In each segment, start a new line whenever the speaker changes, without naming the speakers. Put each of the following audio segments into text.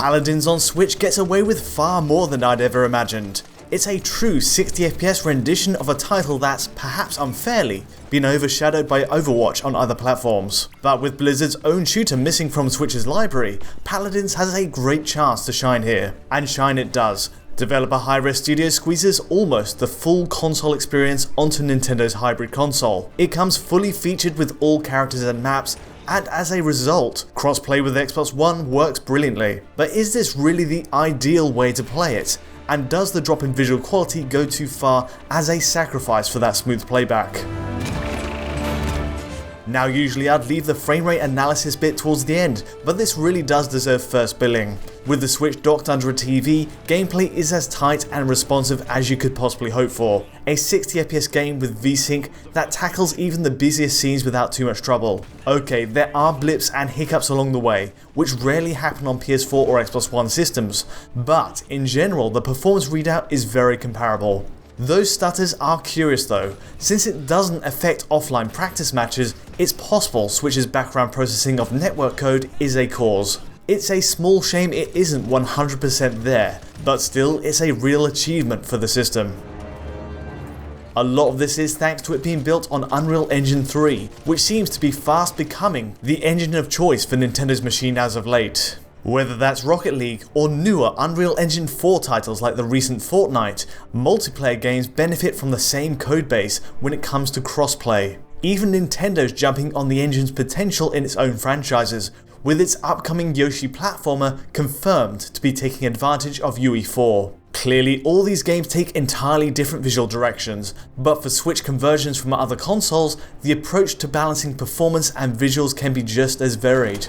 Paladins on Switch gets away with far more than I'd ever imagined. It's a true 60fps rendition of a title that's, perhaps unfairly, been overshadowed by Overwatch on other platforms. But with Blizzard's own shooter missing from Switch's library, Paladins has a great chance to shine here. And shine it does. Developer Hi-Rez Studios squeezes almost the full console experience onto Nintendo's hybrid console. It comes fully featured with all characters and maps, and as a result, crossplay with Xbox One works brilliantly. But is this really the ideal way to play it? And does the drop in visual quality go too far as a sacrifice for that smooth playback? Now usually I'd leave the frame rate analysis bit towards the end, but this really does deserve first billing. With the Switch docked under a TV, gameplay is as tight and responsive as you could possibly hope for. A 60fps game with VSync that tackles even the busiest scenes without too much trouble. Okay, there are blips and hiccups along the way, which rarely happen on PS4 or Xbox One systems, but in general the performance readout is very comparable. Those stutters are curious though. Since it doesn't affect offline practice matches, it's possible Switch's background processing of network code is a cause. It's a small shame it isn't 100% there, but still it's a real achievement for the system. A lot of this is thanks to it being built on Unreal Engine 3, which seems to be fast becoming the engine of choice for Nintendo's machine as of late. Whether that's Rocket League or newer Unreal Engine 4 titles like the recent Fortnite, multiplayer games benefit from the same codebase when it comes to crossplay. Even Nintendo's jumping on the engine's potential in its own franchises, with its upcoming YOSHI platformer confirmed to be taking advantage of UE4. Clearly all these games take entirely different visual directions, but for Switch conversions from other consoles, the approach to balancing performance and visuals can be just as varied.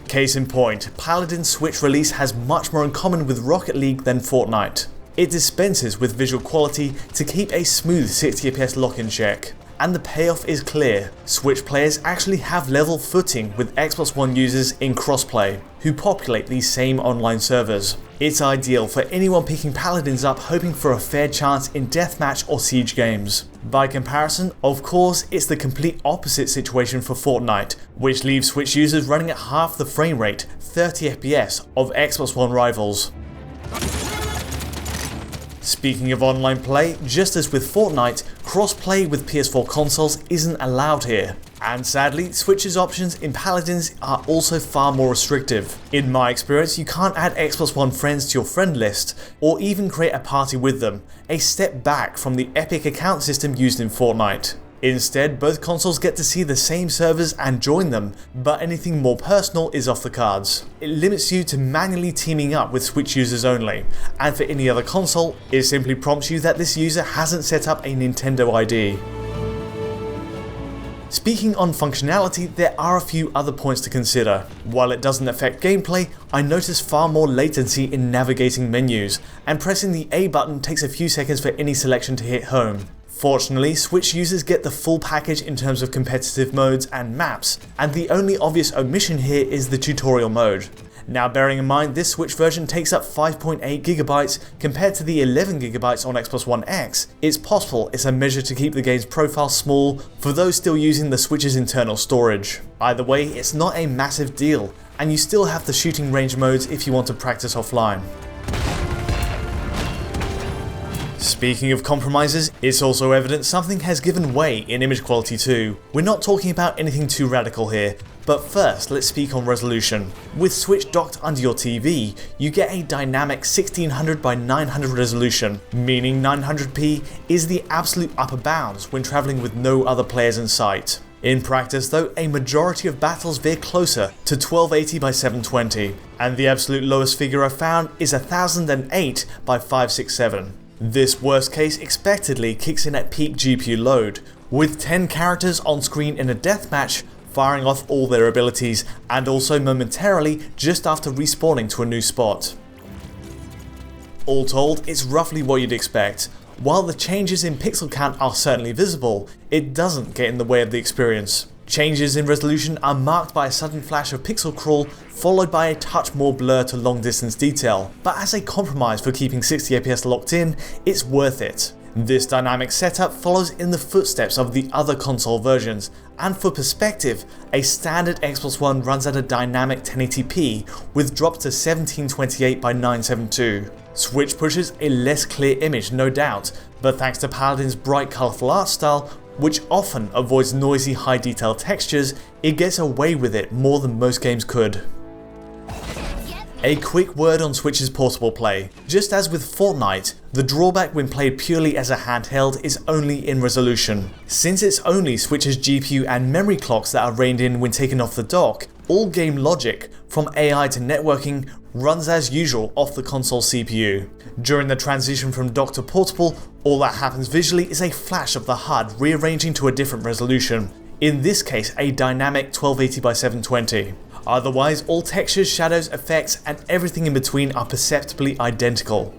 Case in point, Paladins Switch release has much more in common with Rocket League than Fortnite. It dispenses with visual quality to keep a smooth 60fps lock-in check. And the payoff is clear. Switch players actually have level footing with Xbox One users in crossplay, who populate these same online servers. It's ideal for anyone picking Paladins up hoping for a fair chance in deathmatch or siege games. By comparison, of course, it's the complete opposite situation for Fortnite, which leaves Switch users running at half the frame rate, 30fps, of Xbox One rivals. Speaking of online play, just as with Fortnite, cross-play with PS4 consoles isn't allowed here. And sadly, Switch's options in Paladins are also far more restrictive. In my experience, you can't add Xbox One friends to your friend list, or even create a party with them, a step back from the epic account system used in Fortnite. Instead, both consoles get to see the same servers and join them, but anything more personal is off the cards. It limits you to manually teaming up with Switch users only, and for any other console, it simply prompts you that this user hasn't set up a Nintendo ID. Speaking on functionality, there are a few other points to consider. While it doesn't affect gameplay, I notice far more latency in navigating menus, and pressing the A button takes a few seconds for any selection to hit home. Fortunately, Switch users get the full package in terms of competitive modes and maps, and the only obvious omission here is the tutorial mode. Now bearing in mind this Switch version takes up 5.8GB compared to the 11GB on Xbox One X, it's possible it's a measure to keep the game's profile small for those still using the Switch's internal storage. Either way, it's not a massive deal, and you still have the shooting range modes if you want to practice offline. Speaking of compromises, it's also evident something has given way in image quality too. We're not talking about anything too radical here, but first let's speak on resolution. With Switch docked under your TV, you get a dynamic 1600 by 900 resolution, meaning 900p is the absolute upper bounds when travelling with no other players in sight. In practice though, a majority of battles veer closer to 1280 by 720, and the absolute lowest figure I've found is 1008 by 567. This worst case expectedly kicks in at peak GPU load, with 10 characters on screen in a deathmatch firing off all their abilities, and also momentarily just after respawning to a new spot. All told, it's roughly what you'd expect. While the changes in pixel count are certainly visible, it doesn't get in the way of the experience. Changes in resolution are marked by a sudden flash of pixel crawl followed by a touch more blur to long distance detail, but as a compromise for keeping 60fps locked in, it's worth it. This dynamic setup follows in the footsteps of the other console versions, and for perspective, a standard Xbox One runs at a dynamic 1080p with drops to 1728 by 972. Switch pushes a less clear image, no doubt, but thanks to Paladins' bright colourful art style, which often avoids noisy high detail textures, it gets away with it more than most games could. A quick word on Switch's portable play. Just as with Fortnite, the drawback when played purely as a handheld is only in resolution. Since it's only Switch's GPU and memory clocks that are reined in when taken off the dock, all game logic, from AI to networking, runs as usual off the console CPU. During the transition from dock to portable, all that happens visually is a flash of the HUD rearranging to a different resolution, in this case a dynamic 1280 by 720. Otherwise, all textures, shadows, effects, and everything in between are perceptibly identical.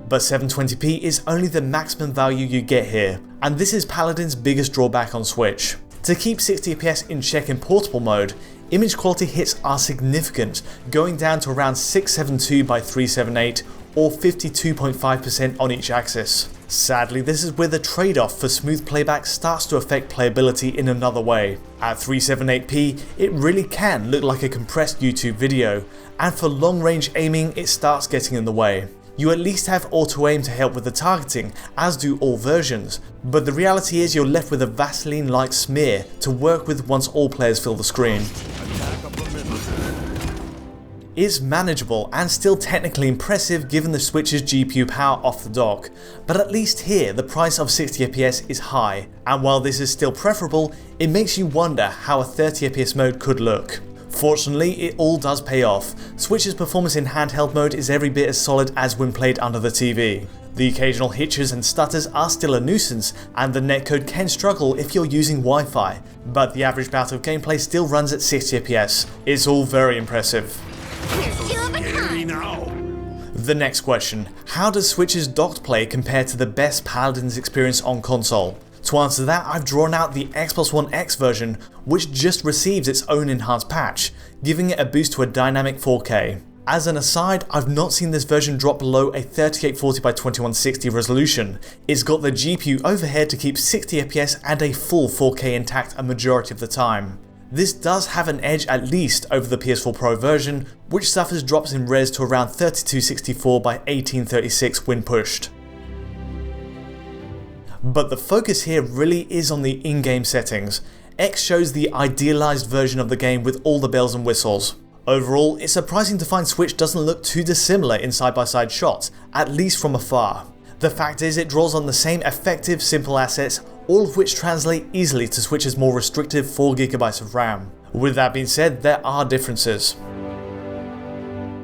But 720p is only the maximum value you get here, and this is Paladins' biggest drawback on Switch. To keep 60fps in check in portable mode, image quality hits are significant, going down to around 672 by 378 or 52.5% on each axis. Sadly, this is where the trade-off for smooth playback starts to affect playability in another way. At 378p, it really can look like a compressed YouTube video, and for long-range aiming it starts getting in the way. You at least have auto-aim to help with the targeting, as do all versions, but the reality is you're left with a Vaseline-like smear to work with once all players fill the screen. It's manageable and still technically impressive given the Switch's GPU power off the dock, but at least here the price of 60fps is high, and while this is still preferable, it makes you wonder how a 30fps mode could look. Fortunately, it all does pay off. Switch's performance in handheld mode is every bit as solid as when played under the TV. The occasional hitches and stutters are still a nuisance, and the netcode can struggle if you're using Wi-Fi, but the average bout of gameplay still runs at 60fps. It's all very impressive. The next question: how does Switch's docked play compare to the best Paladins experience on console? To answer that, I've drawn out the Xbox One X version, which just receives its own enhanced patch, giving it a boost to a dynamic 4K. As an aside, I've not seen this version drop below a 3840 by 2160 resolution. It's got the GPU overhead to keep 60fps and a full 4K intact a majority of the time. This does have an edge at least over the PS4 Pro version, which suffers drops in res to around 3264 by 1836 when pushed. But the focus here really is on the in-game settings. X shows the idealized version of the game with all the bells and whistles. Overall, it's surprising to find Switch doesn't look too dissimilar in side-by-side shots, at least from afar. The fact is, it draws on the same effective, simple assets, all of which translate easily to Switch's more restrictive 4GB of RAM. With that being said, there are differences.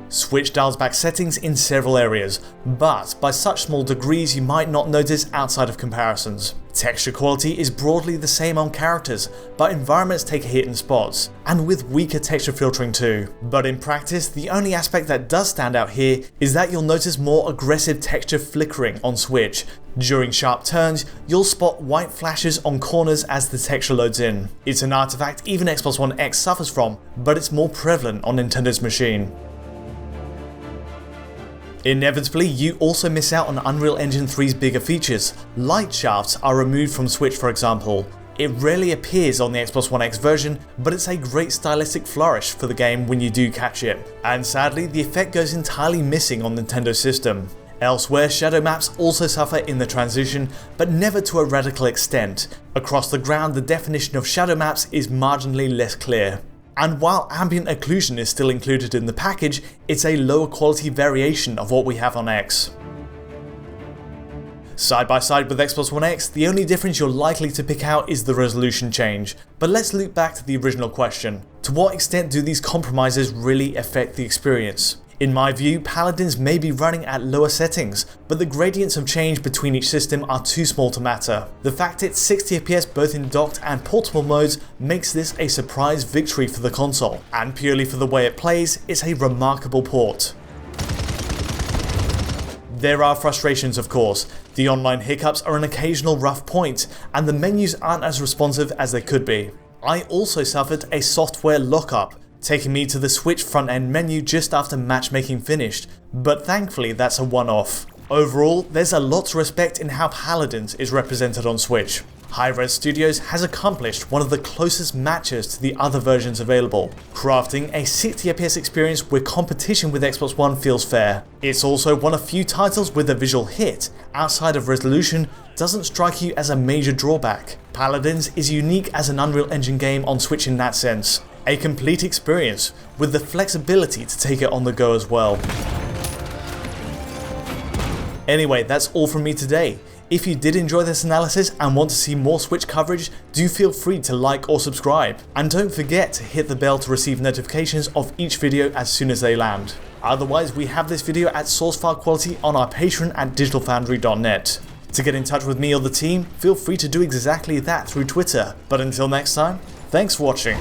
Switch dials back settings in several areas, but by such small degrees you might not notice outside of comparisons. Texture quality is broadly the same on characters, but environments take a hit in spots, and with weaker texture filtering too. But in practice, the only aspect that does stand out here is that you'll notice more aggressive texture flickering on Switch. During sharp turns, you'll spot white flashes on corners as the texture loads in. It's an artifact even Xbox One X suffers from, but it's more prevalent on Nintendo's machine. Inevitably, you also miss out on Unreal Engine 3's bigger features. Light shafts are removed from Switch, for example. It rarely appears on the Xbox One X version, but it's a great stylistic flourish for the game when you do catch it. And sadly, the effect goes entirely missing on Nintendo's system. Elsewhere, shadow maps also suffer in the transition, but never to a radical extent. Across the ground, the definition of shadow maps is marginally less clear. And while ambient occlusion is still included in the package, it's a lower quality variation of what we have on X. Side by side with Xbox One X, the only difference you're likely to pick out is the resolution change. But let's loop back to the original question. To what extent do these compromises really affect the experience? In my view, Paladins may be running at lower settings, but the gradients of change between each system are too small to matter. The fact it's 60fps both in docked and portable modes makes this a surprise victory for the console, and purely for the way it plays, it's a remarkable port. There are frustrations, of course. The online hiccups are an occasional rough point, and the menus aren't as responsive as they could be. I also suffered a software lockup, taking me to the Switch front end menu just after matchmaking finished, but thankfully that's a one-off. Overall, there's a lot to respect in how Paladins is represented on Switch. Hi-Rez Studios has accomplished one of the closest matches to the other versions available, crafting a 60fps experience where competition with Xbox One feels fair. It's also one of few titles where the visual hit, outside of resolution, doesn't strike you as a major drawback. Paladins is unique as an Unreal Engine game on Switch in that sense. A complete experience, with the flexibility to take it on the go as well. Anyway, that's all from me today. If you did enjoy this analysis and want to see more Switch coverage, do feel free to like or subscribe. And don't forget to hit the bell to receive notifications of each video as soon as they land. Otherwise, we have this video at source file quality on our Patreon at digitalfoundry.net. To get in touch with me or the team, feel free to do exactly that through Twitter. But until next time, thanks for watching.